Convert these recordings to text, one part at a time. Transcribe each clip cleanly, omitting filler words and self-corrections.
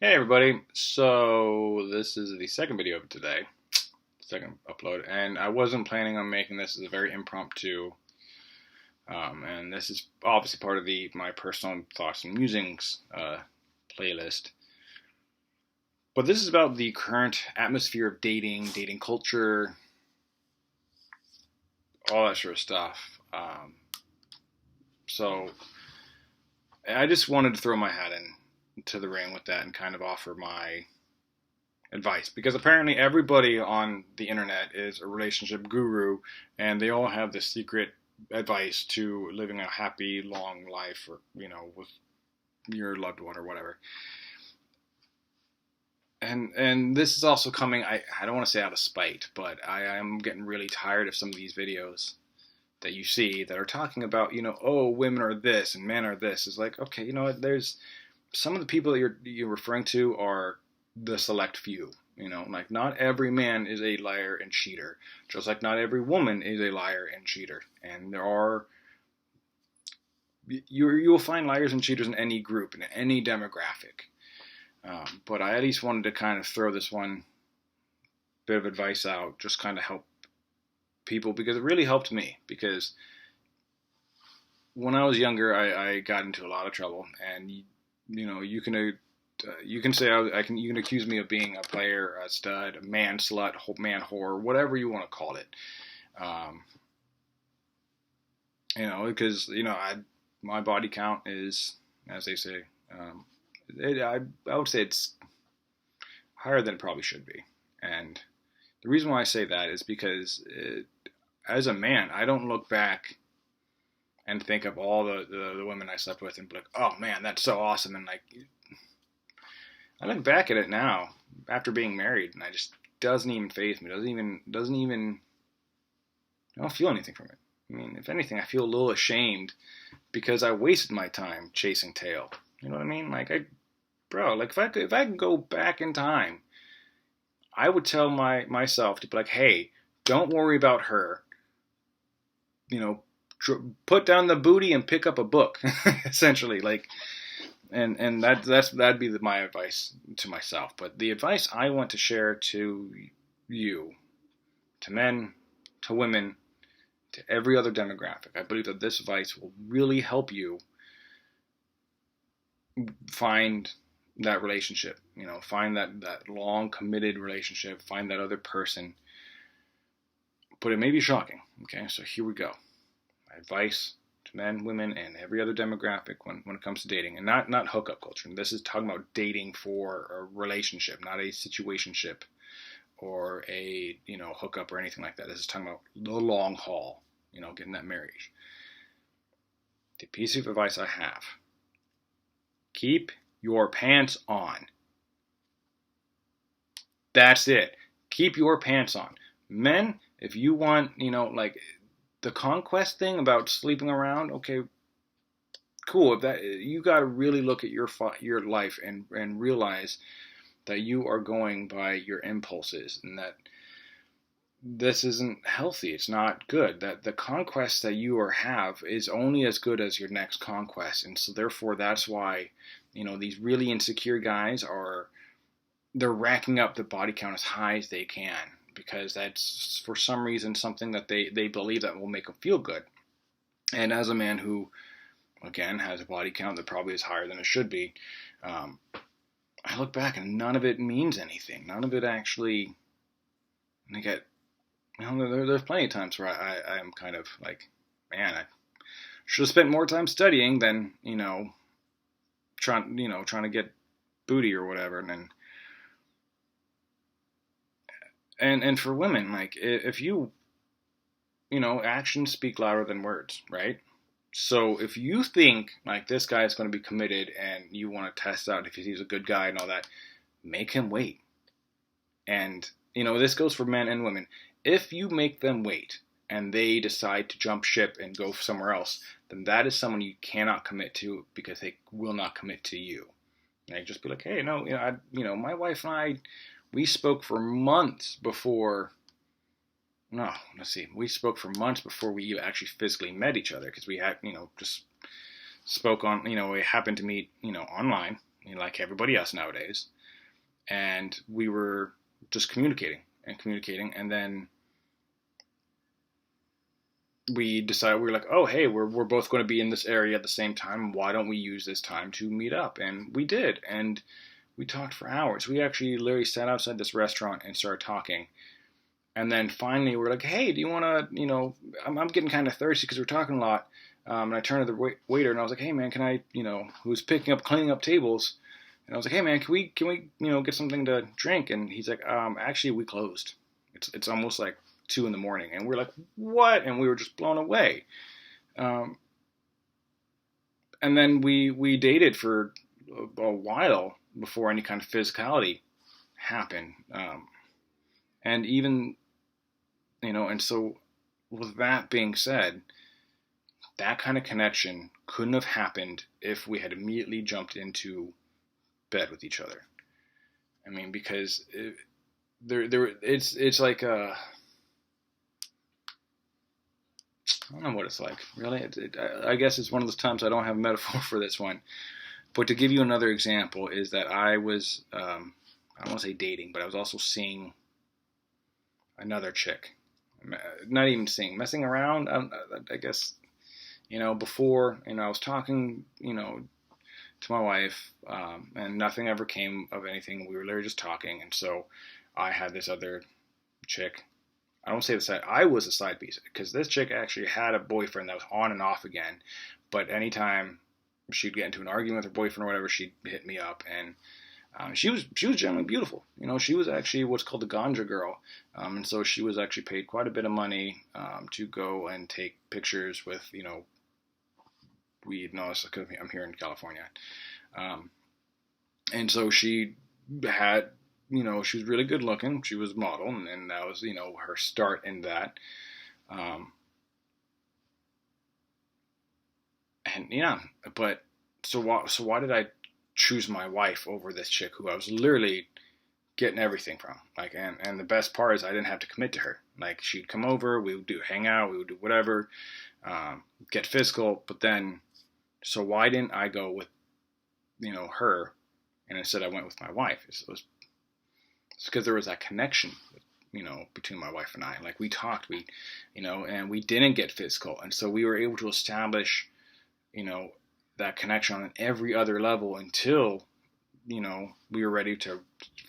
Hey everybody, so this is the second video of today, second upload, and I wasn't planning on making this as a very impromptu, and this is obviously part of my personal thoughts and musings playlist. But this is about the current atmosphere of dating culture, all that sort of stuff. So I just wanted to throw my hat into the ring with that and kind of offer my advice, because apparently everybody on the internet is a relationship guru and they all have this secret advice to living a happy long life, or with your loved one or whatever. And this is also coming, I don't want to say out of spite, but I am getting really tired of some of these videos that you see that are talking about, oh, women are this and men are this. It's like, okay, you know what, there's some of the people that you're referring to are the select few. Like not every man is a liar and cheater, just like not every woman is a liar and cheater. And you'll find liars and cheaters in any group, in any demographic. But I at least wanted to kind of throw this one bit of advice out, just kind of help people, because it really helped me. Because when I was younger, I got into a lot of trouble, and you can say you can accuse me of being a player, a stud, a man slut, man whore, whatever you want to call it. Because my body count is, as they say, I would say it's higher than it probably should be. And the reason why I say that is because as a man, I don't look back and think of all the women I slept with and be like, oh man, that's so awesome. And like, I look back at it now after being married, and I just doesn't even faze me. Doesn't even. I don't feel anything from it. I mean, if anything, I feel a little ashamed because I wasted my time chasing tail. You know what I mean? Like if I could go back in time, I would tell myself to be like, hey, don't worry about her. Put down the booty and pick up a book, essentially. Like, and that'd be my advice to myself. But the advice I want to share to you, to men, to women, to every other demographic, I believe that this advice will really help you find that relationship. Find that long committed relationship. Find that other person. But it may be shocking. Okay, so here we go. My advice to men, women, and every other demographic when it comes to dating, and not hookup culture. And this is talking about dating for a relationship, not a situationship or a hookup or anything like that. This is talking about the long haul. Getting that marriage. The piece of advice I have: keep your pants on. That's it. Keep your pants on. Men, if you want, like the conquest thing about sleeping around, okay, cool. If that, you got to really look at your life and realize that you are going by your impulses, and that this isn't healthy. It's not good. That the conquest that you have is only as good as your next conquest. And so therefore that's why, these really insecure guys they're racking up the body count as high as they can, because that's for some reason something that they believe that will make them feel good. And as a man who, again, has a body count that probably is higher than it should be, I look back and none of it means anything. None of it actually, there's plenty of times where I am kind of like, man, I should have spent more time studying than, trying to get booty or whatever. And for women, like, if actions speak louder than words, right? So if you think like this guy is going to be committed and you want to test out if he's a good guy and all that, make him wait. And, this goes for men and women. If you make them wait and they decide to jump ship and go somewhere else, then that is someone you cannot commit to, because they will not commit to you. And just be like, hey, no, my wife and I, we spoke for months before. No, let's see. We spoke for months before we actually physically met each other, because we had, just spoke on, we happened to meet, online, like everybody else nowadays. And we were just communicating, and then we decided, we were like, oh hey, we're both going to be in this area at the same time. Why don't we use this time to meet up? And we did, and we talked for hours. We actually literally sat outside this restaurant and started talking. And then finally, we're like, hey, do you want to, I'm getting kind of thirsty because we're talking a lot. And I turned to the waiter and I was like, hey man, can I, who's cleaning up tables. And I was like, hey man, can we, get something to drink? And he's like, actually we closed. It's almost like 2 a.m. And we're like, what? And we were just blown away. And then we dated for a while before any kind of physicality happened. And even, and so with that being said, that kind of connection couldn't have happened if we had immediately jumped into bed with each other. I mean, because it's like I don't know what it's like, really. I guess it's one of those times I don't have a metaphor for this one. But to give you another example is that I was, I don't want to say dating, but I was also seeing another chick. Not even seeing, messing around, I guess, before, I was talking, to my wife, and nothing ever came of anything. We were literally just talking, and so I had this other chick. I don't say the side. I was a side piece because this chick actually had a boyfriend that was on and off again. But anytime she'd get into an argument with her boyfriend or whatever, she'd hit me up, and she was generally beautiful. She was actually what's called the ganja girl, and so she was actually paid quite a bit of money to go and take pictures with weed. No, it's because I'm here in California, and so she had. She was really good looking. She was a model, and that was, her start in that. And yeah, but so why did I choose my wife over this chick who I was literally getting everything from? Like, and the best part is I didn't have to commit to her. Like, she'd come over, we would hang out, we would do whatever, get physical. But then, so why didn't I go with, her, and instead I went with my wife? It's because there was that connection, between my wife and I. Like, we talked, and we didn't get physical. And so we were able to establish, that connection on every other level until, we were ready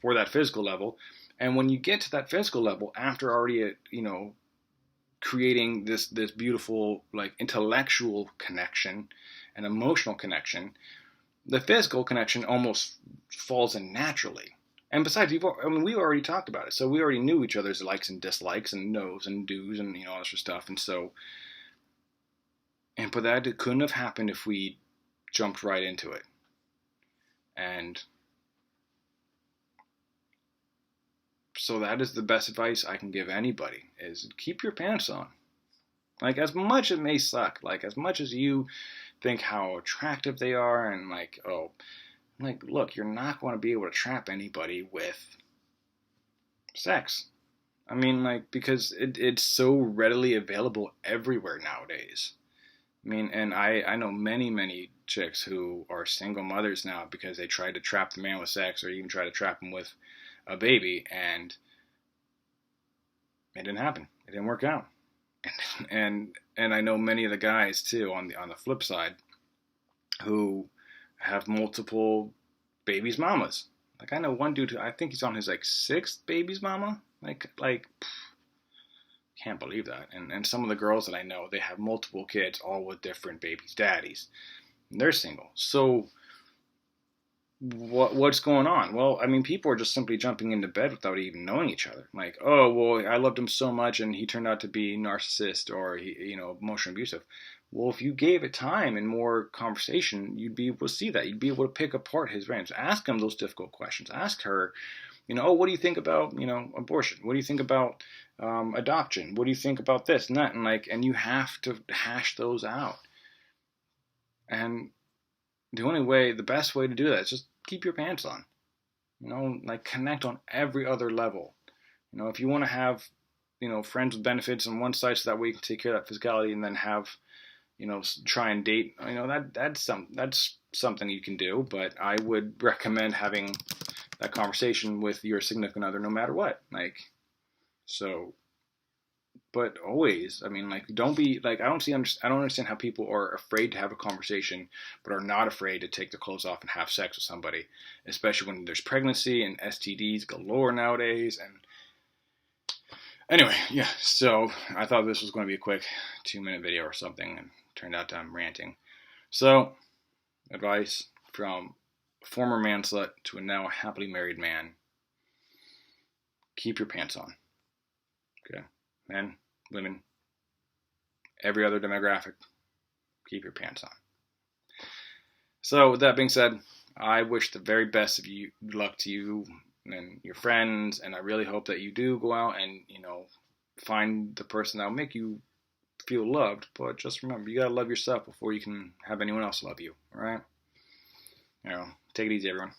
for that physical level. And when you get to that physical level, after already, creating this beautiful, like, intellectual connection and emotional connection, the physical connection almost falls in naturally. And besides, we already talked about it. So we already knew each other's likes and dislikes and no's and do's and, all this sort of stuff. And so, but that couldn't have happened if we jumped right into it. And so that is the best advice I can give anybody, is keep your pants on. Like, as much as it may suck, like, as much as you think how attractive they are and look, you're not going to be able to trap anybody with sex. I mean, because it's so readily available everywhere nowadays. I mean, and I know many, many chicks who are single mothers now because they tried to trap the man with sex or even try to trap him with a baby, and it didn't happen. It didn't work out. And I know many of the guys too on the flip side who have multiple babies' mamas. Like, I know one dude who, I think he's on his 6th baby's mama. Can't believe that. And some of the girls that I know, they have multiple kids, all with different babies' daddies. And they're single. So what's going on? Well, I mean, people are just simply jumping into bed without even knowing each other. Like, oh, well, I loved him so much and he turned out to be narcissist or emotionally abusive. Well, if you gave it time and more conversation, you'd be able to see that. You'd be able to pick apart his brains. Ask him those difficult questions. Ask her, what do you think about, abortion? What do you think about adoption? What do you think about this and that? And you have to hash those out. And the best way to do that is just keep your pants on. Connect on every other level. If you want to have, friends with benefits on one side so that way you can take care of that physicality and then have, try and date, that's something you can do, but I would recommend having that conversation with your significant other no matter what. Like, so, but always, I mean, like, don't be like, I don't understand how people are afraid to have a conversation, but are not afraid to take their clothes off and have sex with somebody, especially when there's pregnancy and STDs galore nowadays. And anyway, yeah, so I thought this was going to be a quick 2-minute video or something, and turned out I'm ranting. So, advice from a former man slut to a now happily married man: keep your pants on. Okay, men, women, every other demographic, keep your pants on. So, with that being said, I wish the very best of you luck to you and your friends, and I really hope that you do go out and, find the person that will make you feel loved. But just remember, you gotta love yourself before you can have anyone else love you. All right? Take it easy, everyone.